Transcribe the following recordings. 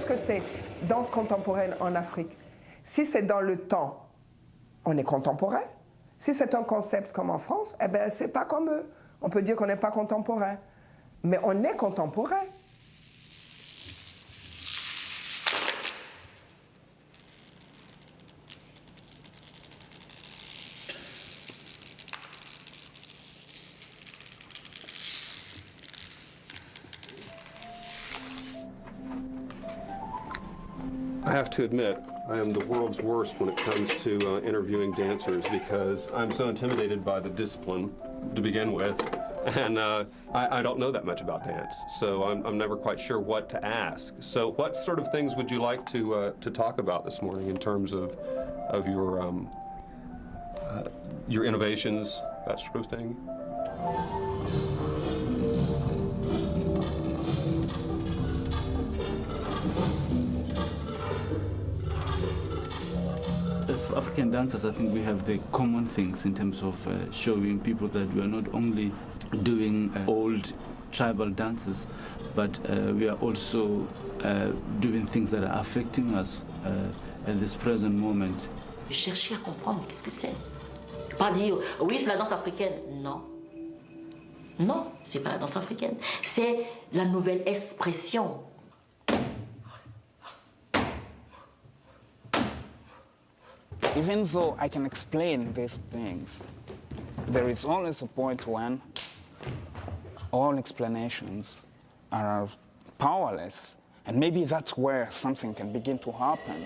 que c'est danse contemporaine en Afrique? Si c'est dans le temps, on est contemporain. Si c'est un concept comme en France, eh bien, c'est pas comme eux. On peut dire qu'on n'est pas contemporain. Mais on est contemporain. I have to admit, I am the world's worst when it comes to interviewing dancers because I'm so intimidated by the discipline to begin with, and I don't know that much about dance, so I'm never quite sure what to ask. So what sort of things would you like to talk about this morning in terms of your innovations, that sort of thing? As African dancers, I think we have the common things in terms of showing people that we are not only doing old tribal dances, but we are also doing things that are affecting us at this present moment. Chercher à comprendre qu'est-ce que c'est. Pas dire, oui, c'est la danse africaine. Non. Non, c'est pas la danse africaine. C'est la nouvelle expression. Even though I can explain these things, there is always a point when all explanations are powerless, and maybe that's where something can begin to happen.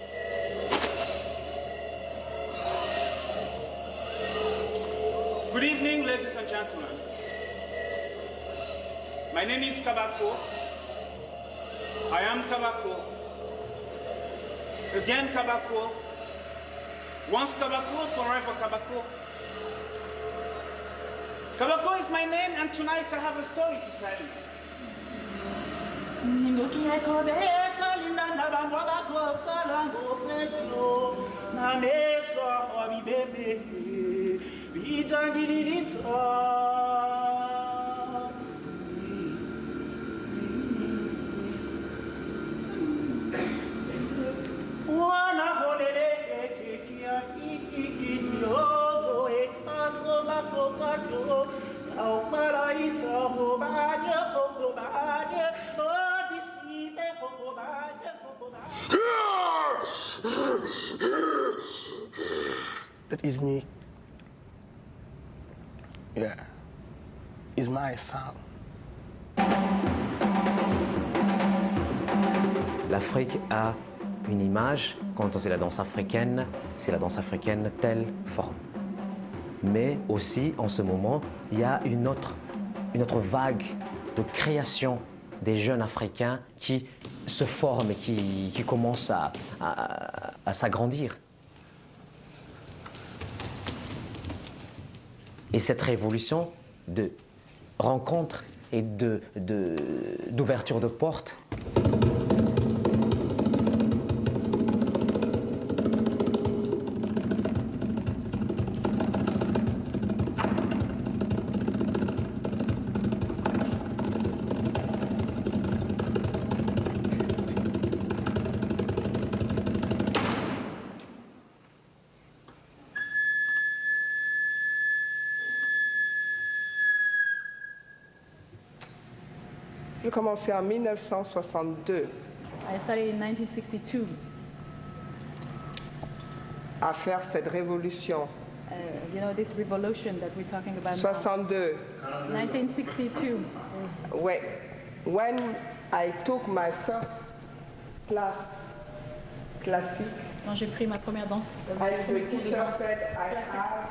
Good evening, ladies and gentlemen. My name is Kabako. I am Kabako. Again Kabako. Once Kabako, forever Kabako. Kabako is my name, and tonight I have a story to tell you. That is me. Yeah. It's my sound. L'Afrique a une image, quand c'est la danse africaine telle forme. Mais aussi, en ce moment, il y a une autre vague de création des jeunes Africains qui se forment et qui commencent à s'agrandir. Et cette révolution de rencontre et d'ouverture de portes, J'ai commencé en 1962 I started in 1962. à faire cette révolution. You know, this revolution that we're talking about now. 62. 1962. When I took my first class classique, Quand j'ai pris ma première danse, and the teacher said I have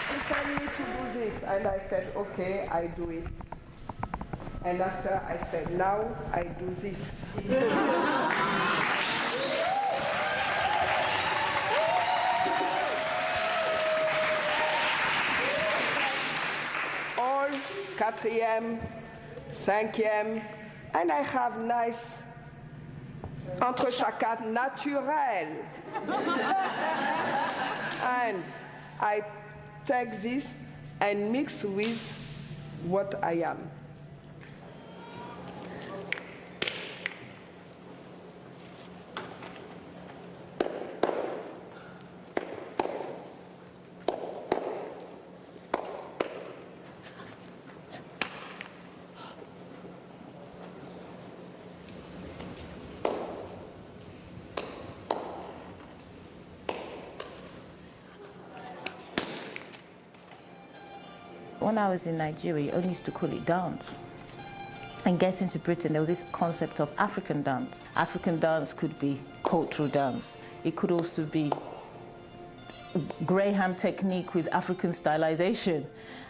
to tell me to do this, and I said okay, I do it. And after I said now I do this. All 4e, 5e, and I have nice entrechacade naturel. And I take this and mix with what I am. When I was in Nigeria, I only used to call it dance. And getting to Britain, there was this concept of African dance. African dance could be cultural dance. It could also be Graham technique with African stylization.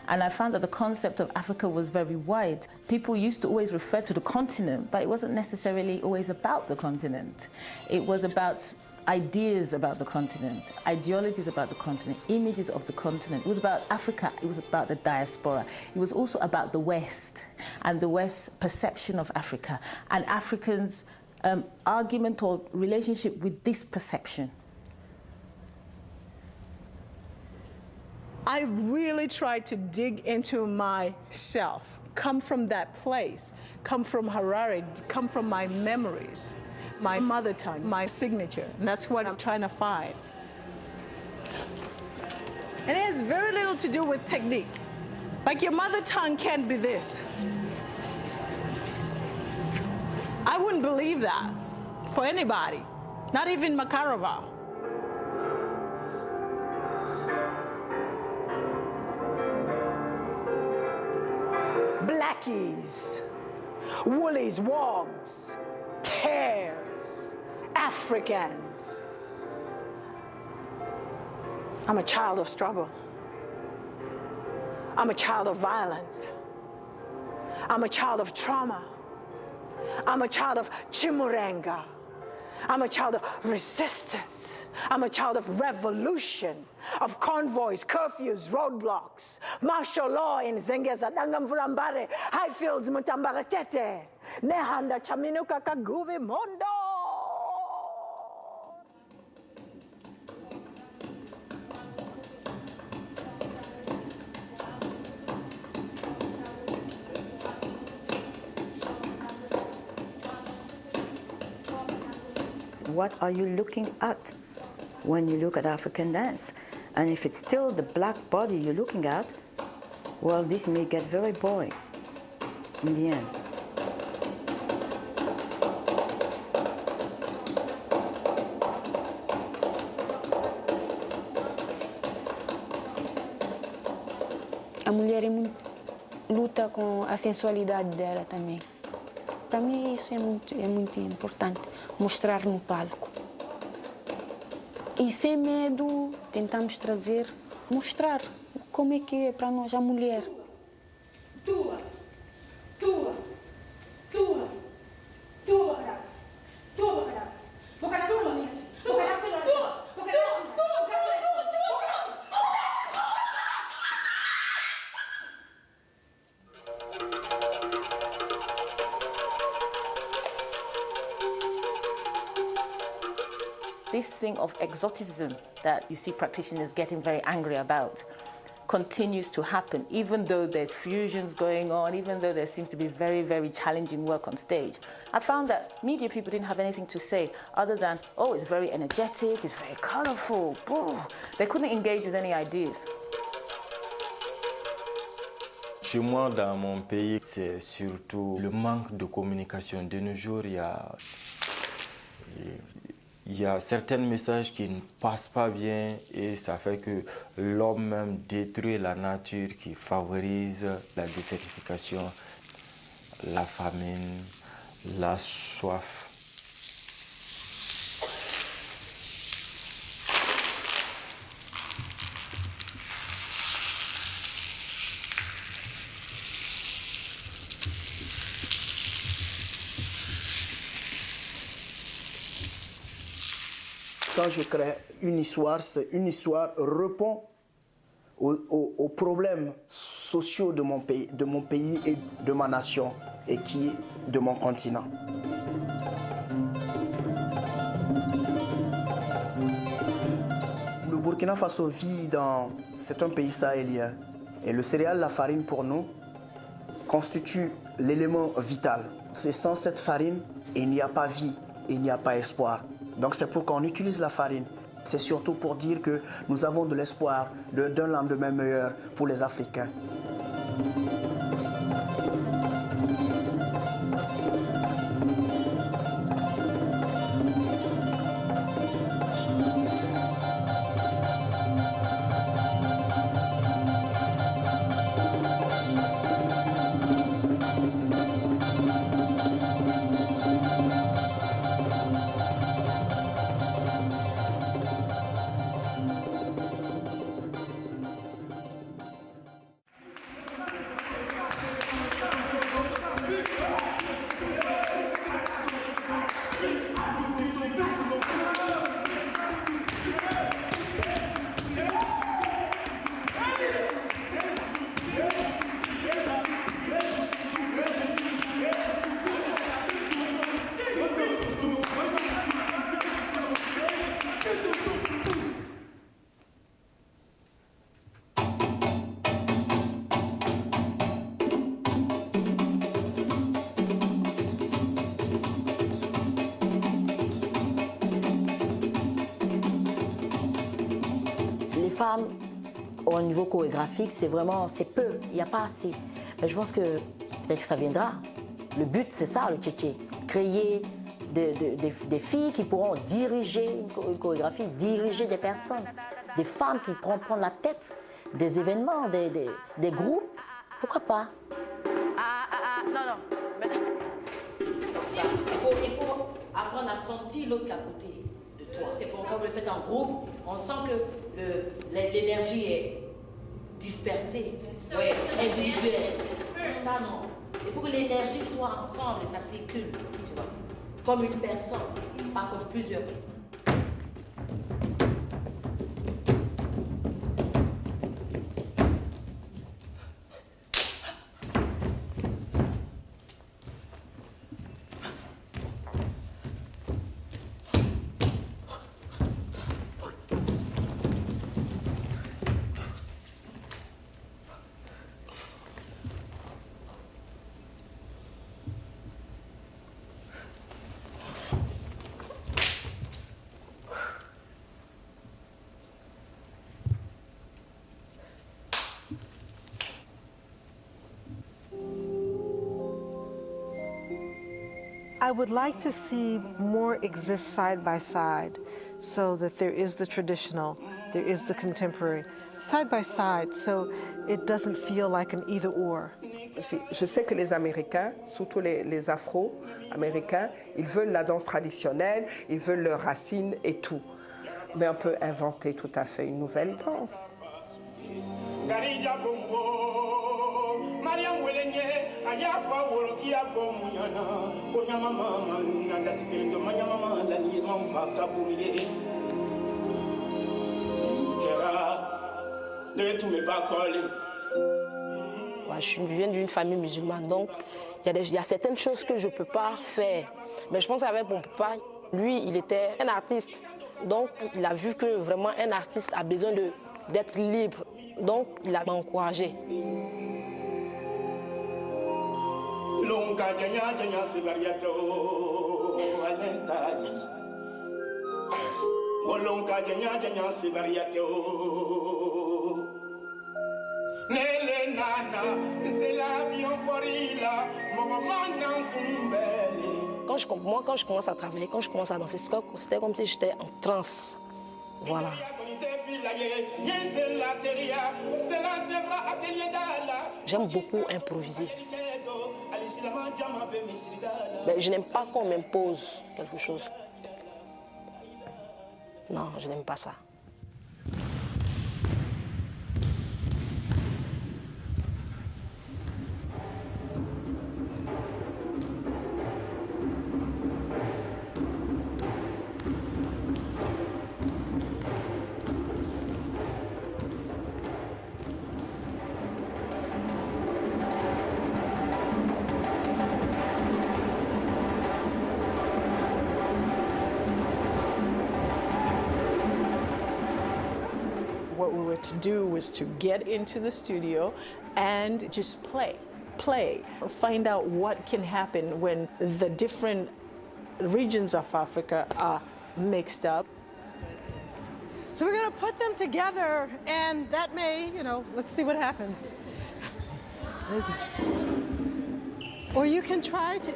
And I found that the concept of Africa was very wide. People used to always refer to the continent, but it wasn't necessarily always about the continent. It was about ideas about the continent, ideologies about the continent, images of the continent. It was about Africa, it was about the diaspora. It was also about the West and the West's perception of Africa and Africans' argument or relationship with this perception. I really tried to dig into myself, come from that place, come from Harare, come from my memories, my mother tongue, my signature. And that's what I'm trying to find. And it has very little to do with technique. Like your mother tongue can't be this. I wouldn't believe that for anybody, not even Makarova. Blackies, woolies, wogs, tears, Africans. I'm a child of struggle. I'm a child of violence. I'm a child of trauma. I'm a child of Chimurenga. I'm a child of resistance. I'm a child of revolution, of convoys, curfews, roadblocks, martial law in Zengeza, Dangamvurambare, Highfields, Mutambaratete, Nehanda, Chaminuka, Kaguvi, Mondo. What are you looking at when you look at African dance? And if it's still the black body you're looking at, well, this may get very boring in the end. A mulher luta com a sensualidade dela também. Para mim isso é muito importante, mostrar no palco. E sem medo tentamos mostrar como é que é para nós a mulher. Tua, tua, tua, tua, tua, This thing of exoticism that you see practitioners getting very angry about continues to happen, even though there's fusions going on, even though there seems to be very, very challenging work on stage. I found that media people didn't have anything to say other than, oh, it's very energetic, it's very colorful. Boo. They couldn't engage with any ideas. Chez moi, dans mon pays, c'est surtout le manque de communication. De nos jours, il y a certains messages qui ne passent pas bien et ça fait que l'homme même détruit la nature qui favorise la désertification, la famine, la soif. Quand je crée une histoire, une histoire répond aux problèmes sociaux de mon pays et de ma nation et qui est de mon continent. Le Burkina Faso c'est un pays sahélien et le céréale, la farine pour nous, constitue l'élément vital. C'est sans cette farine, il n'y a pas vie, il n'y a pas espoir. Donc c'est pourquoi on utilise la farine. C'est surtout pour dire que nous avons de l'espoir d'un lendemain meilleur pour les Africains. femmes, au niveau chorégraphique, c'est peu, il n'y a pas assez. Mais je pense que peut-être que ça viendra. Le but, c'est ça, le tchétché. Créer des filles qui pourront diriger une chorégraphie, diriger des personnes, des femmes qui pourront prendre la tête des événements, des groupes. Pourquoi pas? Non. Mais... Il faut apprendre à sentir l'autre à côté de toi. C'est pour quand vous le faites en groupe, on sent que l'énergie est dispersée, individuelle. Ça, non. Il faut que l'énergie soit ensemble et ça circule, tu vois. Comme une personne, pas comme plusieurs personnes. I would like to see more exist side by side so that there is the traditional, there is the contemporary, side by side, so it doesn't feel like an either or. Je sais que les Américains, surtout les Afro-Américains, ils veulent la danse traditionnelle, ils veulent leurs racines et tout. Mais on peut inventer tout à fait une nouvelle danse. Je viens d'une famille musulmane, donc il y a certaines choses que je ne peux pas faire. Mais je pense qu'avec mon papa, lui, il était un artiste. Donc il a vu que vraiment un artiste a besoin d'être libre. Donc il m'a encouragé. Quand je commence à travailler, quand je commence à danser, c'était comme si j'étais en transe. Voilà. J'aime beaucoup improviser. Mais je n'aime pas qu'on m'impose quelque chose. Non, je n'aime pas ça. What we were to do was to get into the studio and just play, find out what can happen when the different regions of Africa are mixed up. So we're going to put them together, and that may, let's see what happens. Or you can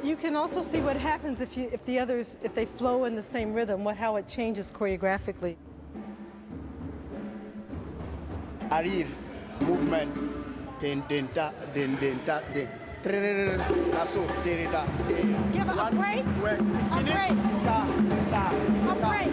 you can also see what happens if the others, if they flow in the same rhythm, how it changes choreographically. Arrive, movement, den ta, den ta, den. Lasso, tereta. Give a break. A break. A break.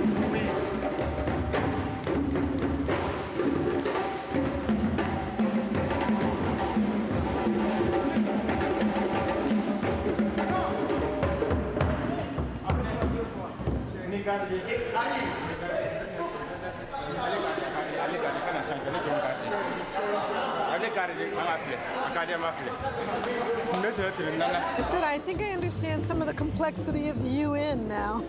I said, I think I understand some of the complexity of the UN now.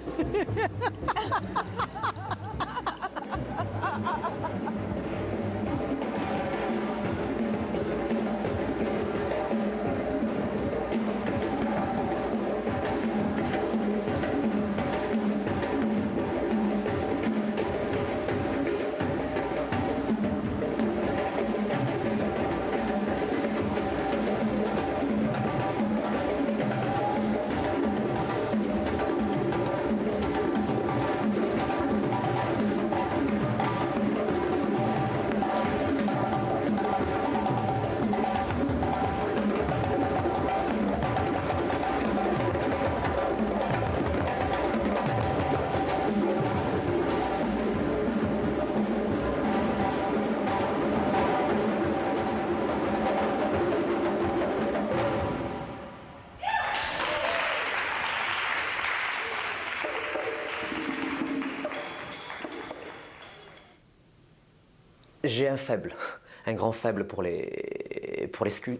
J'ai un grand faible pour les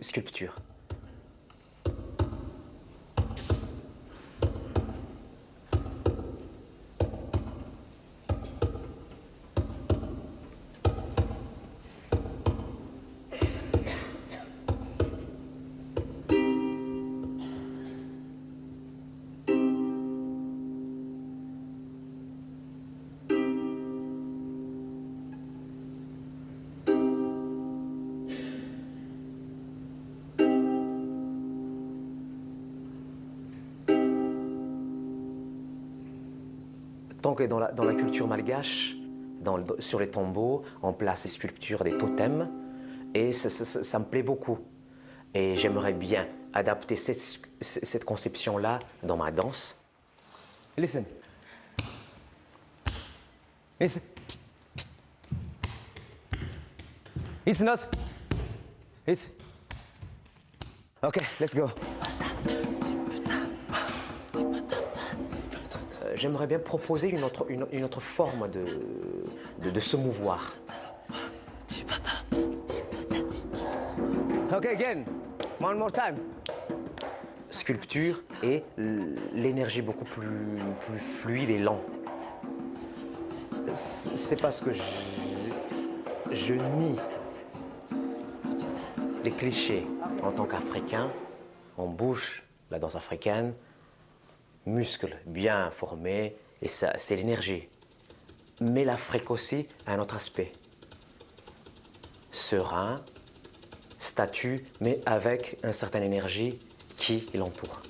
sculptures. Donc dans la culture malgache, sur les tombeaux, on place des sculptures, des totems, et ça me plaît beaucoup. Et j'aimerais bien adapter cette conception-là dans ma danse. Listen. Listen. It's not. It's. Okay, let's go. J'aimerais bien proposer une autre forme de se mouvoir. Okay, again. One more time. Sculpture et l'énergie beaucoup plus fluide et lent. C'est parce que je nie les clichés. En tant qu'Africain, on bouge la danse africaine, muscles bien formés, et ça, c'est l'énergie. Mais l'Afrique aussi a un autre aspect. Serein, statut, mais avec une certaine énergie qui l'entoure.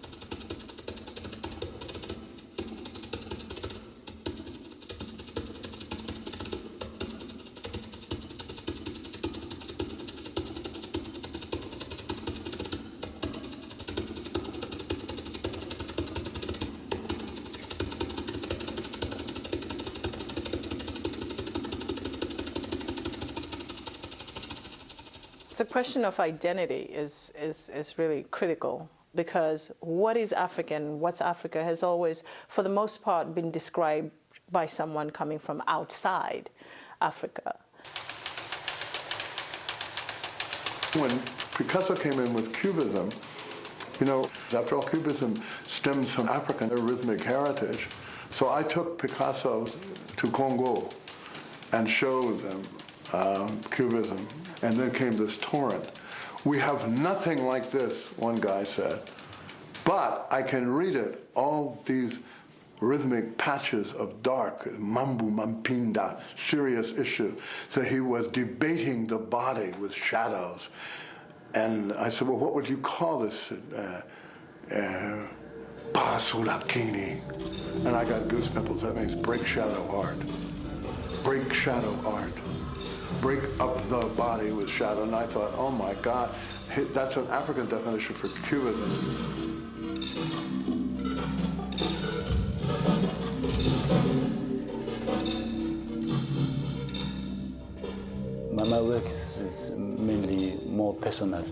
The question of identity is really critical, because what is African, what's Africa has always, for the most part, been described by someone coming from outside Africa. When Picasso came in with Cubism, you know, after all, Cubism stems from African rhythmic heritage. So I took Picasso to Congo and showed them Cubism. And then came this torrent. We have nothing like this, one guy said, but I can read it, all these rhythmic patches of dark, mambu, mampinda, serious issue. So he was debating the body with shadows. And I said, well, what would you call this? Basulakini. And I got goose pimples. That means break shadow art. Break shadow art. Break up the body with shadow. And I thought, oh my God, that's an African definition for Cubism. My work is mainly more personal.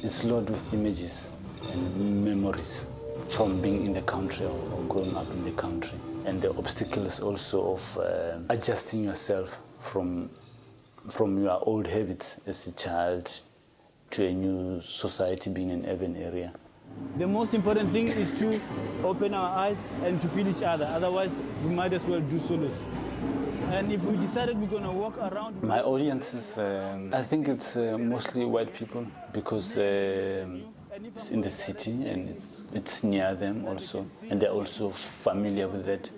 It's loaded with images and memories from being in the country or growing up in the country. And the obstacles also of adjusting yourself from your old habits as a child to a new society, being in an urban area. The most important thing is to open our eyes and to feel each other. Otherwise, we might as well do solos. And if we decided we're going to walk around... My audience is, I think it's mostly white people, because it's in the city and it's near them also. And they're also familiar with that.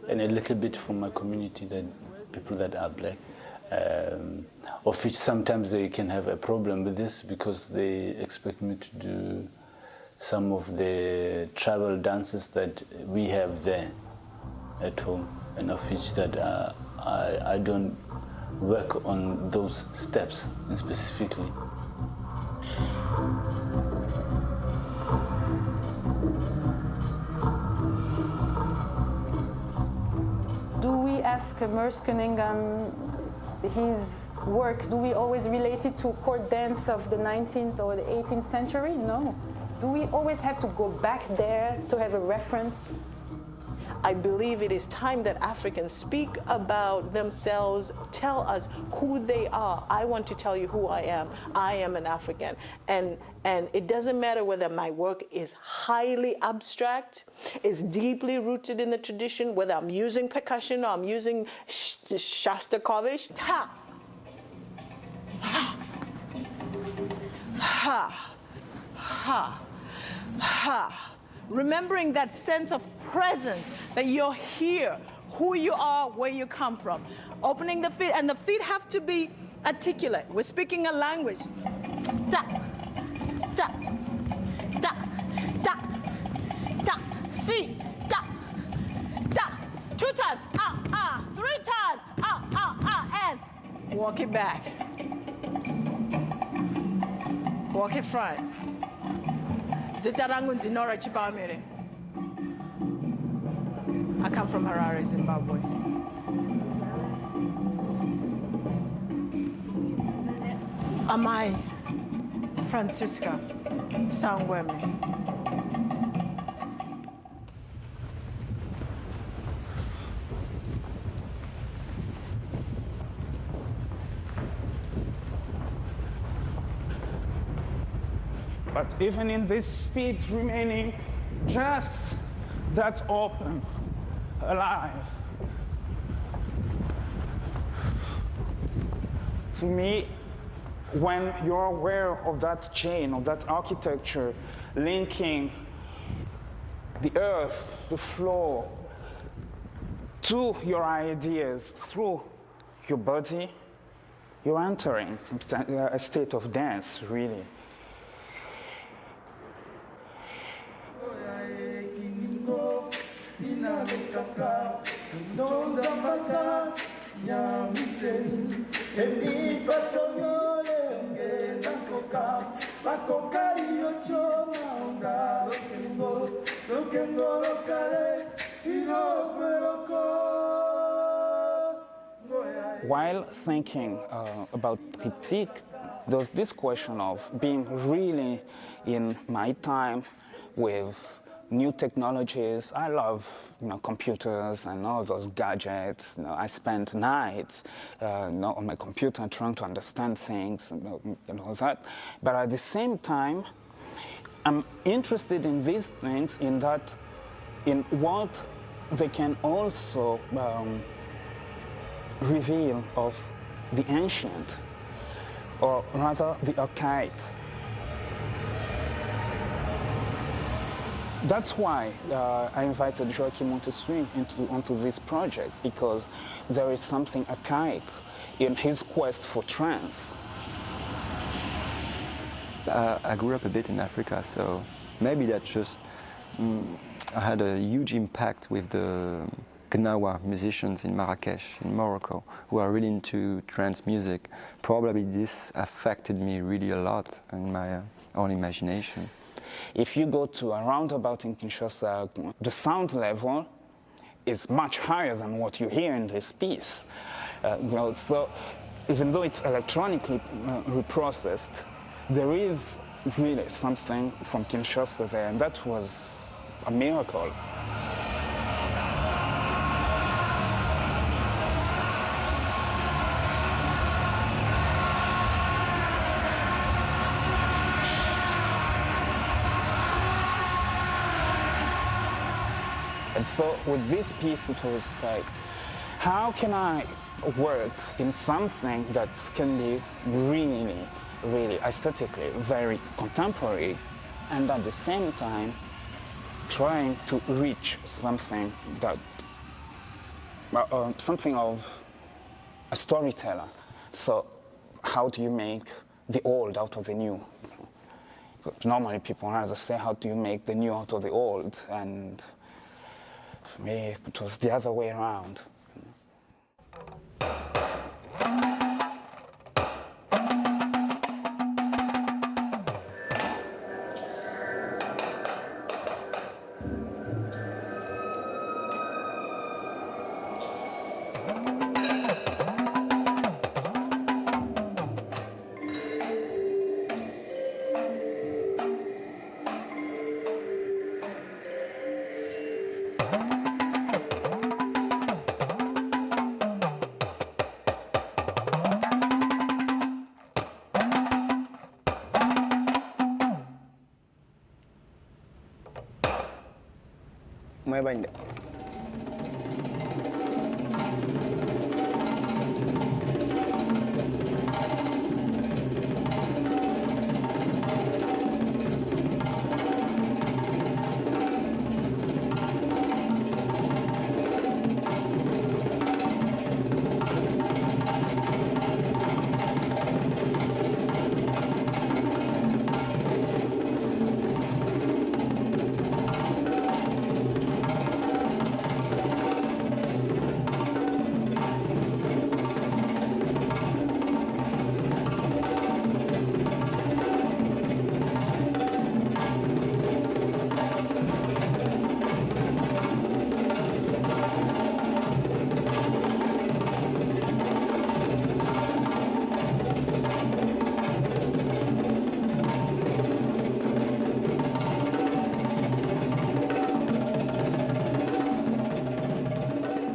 And a little bit from my community, that people that are black. Of which sometimes they can have a problem with this, because they expect me to do some of the tribal dances that we have there at home, and of which that I don't work on those steps specifically. Do we ask Merce Cunningham his work, do we always relate it to court dance of the 19th or the 18th century? No. Do we always have to go back there to have a reference? I believe it is time that Africans speak about themselves, tell us who they are. I want to tell you who I am. I am an African. And it doesn't matter whether my work is highly abstract, is deeply rooted in the tradition, whether I'm using percussion or I'm using Shostakovich. Ha! Ha! Ha! Ha! Ha! Remembering that sense of presence, that you're here, who you are, where you come from. Opening the feet, and the feet have to be articulate. We're speaking a language. Da, da, da, da, da, feet, da, da. 2 times, ah, ah. 3 times, ah, ah, ah, and walk it back. Walk it front. Zitarangu Dinora Chibamere. I come from Harare, Zimbabwe. Amai Francisca Sangweme. But even in this feet remaining just that open, alive, to me, when you're aware of that chain, of that architecture, linking the earth, the floor, to your ideas through your body, you're entering a state of dance, really. While thinking about critique, there's this question of being really in my time with new technologies. I love computers and all those gadgets. I spend nights on my computer trying to understand things and all that. But at the same time, I'm interested in these things in what they can also reveal of the ancient, or rather the archaic. That's why I invited Joachim Montessuy onto this project, because there is something archaic in his quest for trance. I grew up a bit in Africa, so maybe that just had a huge impact with the Gnawa musicians in Marrakesh, in Morocco, who are really into trance music. Probably this affected me really a lot in my own imagination. If you go to a roundabout in Kinshasa, the sound level is much higher than what you hear in this piece. So even though it's electronically reprocessed, there is really something from Kinshasa there, and that was a miracle. And so with this piece, it was like, how can I work in something that can be really, really aesthetically very contemporary, and at the same time trying to reach something that, something of a storyteller. So how do you make the old out of the new? Normally people rather say, how do you make the new out of the old? And for me, it was the other way around. may bañ de.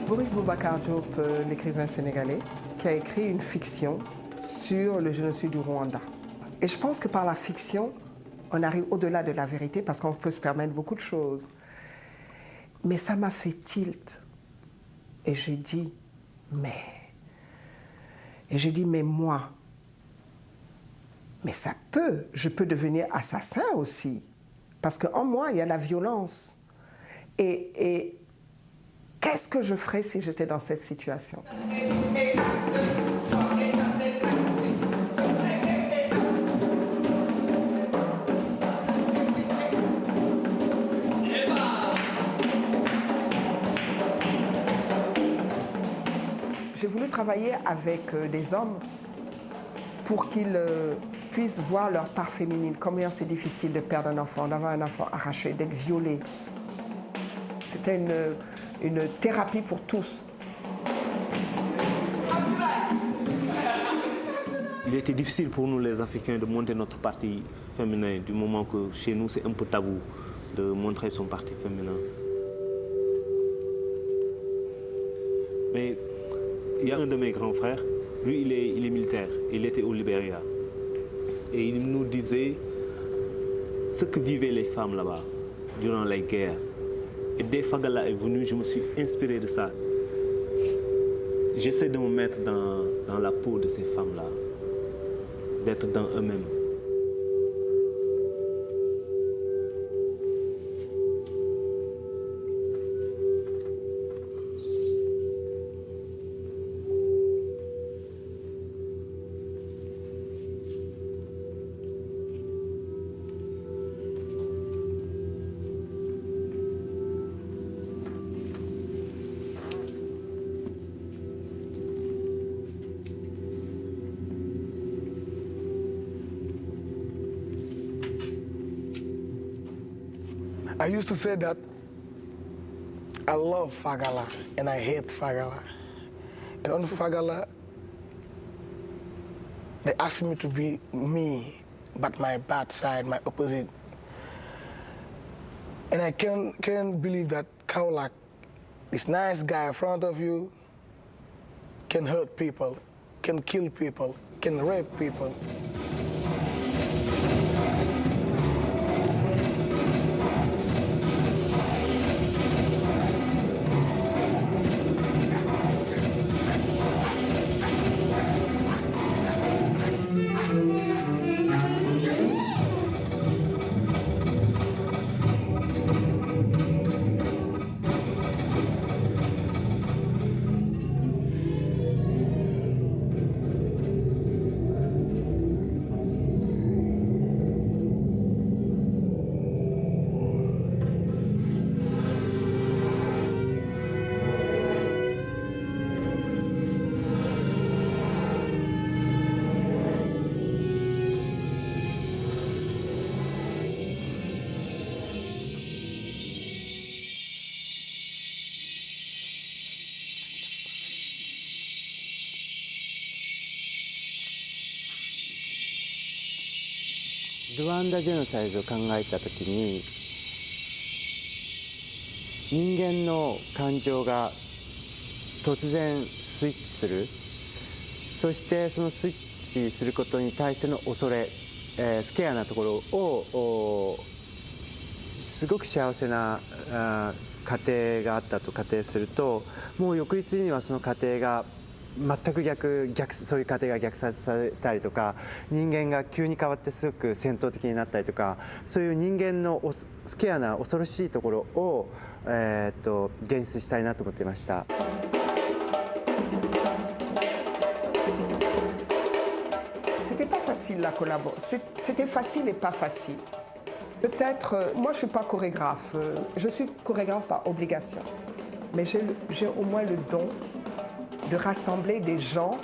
Boris Boubacar Diop, l'écrivain sénégalais, qui a écrit une fiction sur le génocide du Rwanda. Et je pense que par la fiction, on arrive au-delà de la vérité parce qu'on peut se permettre beaucoup de choses. Mais ça m'a fait tilt. Et j'ai dit, mais moi, mais ça peut, je peux devenir assassin aussi. Parce qu'en moi, il y a la violence. Et qu'est-ce que je ferais si j'étais dans cette situation? J'ai voulu travailler avec des hommes pour qu'ils puissent voir leur part féminine, combien c'est difficile de perdre un enfant, d'avoir un enfant arraché, d'être violé. C'était une thérapie pour tous. Il était difficile pour nous les Africains de montrer notre parti féminin, du moment que chez nous c'est un peu tabou de montrer son parti féminin. Mais il y a un de mes grands frères, lui il est militaire, il était au Libéria. Et il nous disait ce que vivaient les femmes là-bas durant les guerres. Et dès que Fagala est venu, je me suis inspiré de ça. J'essaie de me mettre dans la peau de ces femmes-là, d'être dans eux-mêmes. I used to say that I love Fagala and I hate Fagala. And on Fagala, they asked me to be me, but my bad side, my opposite. And I can't believe that Kaulak, this nice guy in front of you, can hurt people, can kill people, can rape people.ルワンダジェノサイズを考えた時に人間の感情が突然スイッチする、そしてそのスイッチすることに対しての恐れ、スケアなところをすごく幸せな家庭があったと仮定すると、もう翌日にはその家庭が全くそういう家庭が虐殺されたりとか、人間が急に変わってすごく戦闘的になったりとか、そういう人間のスケアな恐ろしいところを、現出したいなと思っていました。C'était pas facile la collaboration. C'était facile et pas facile. Peut-être, moi je suis pas chorégraphe. Je suis chorégraphe par obligation. Mais j'ai au moins le don de rassembler des gens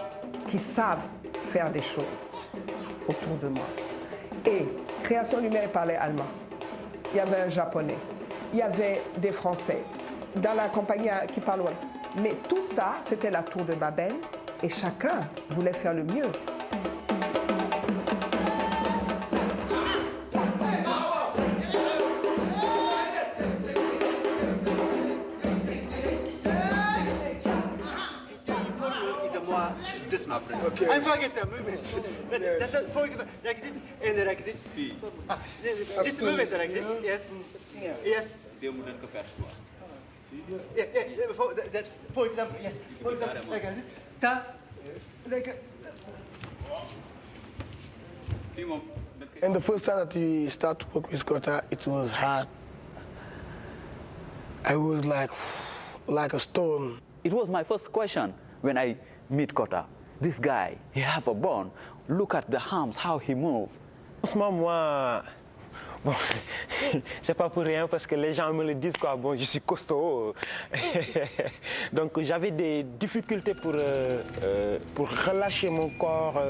qui savent faire des choses autour de moi. Et Création Lumière parlait allemand. Il y avait un japonais. Il y avait des Français. Dans la compagnie qui parle allemand. Mais tout ça, c'était la tour de Babel. Et chacun voulait faire le mieux. Okay. I forget the movement. That's like this and like this. Just movement like this. Yes. Yes. For example, yes. For example, like this. Ta. Like. And the first time that we start to work with Kota, it was hard. I was like a stone. It was my first question when I meet Kota. This guy, he have a bone. Look at the arms, how he move. Franchement, moi, bon, c'est pas pour rien parce que les gens me le disent quoi. Bon, je suis costaud. Donc j'avais des difficultés pour relâcher mon corps.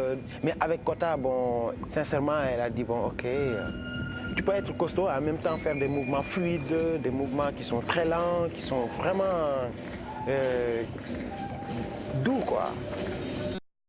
Mais avec Kota, bon, sincèrement, elle a dit bon, ok. Tu peux être costaud et en même temps faire des mouvements fluides, des mouvements qui sont très lents, qui sont vraiment doux, quoi.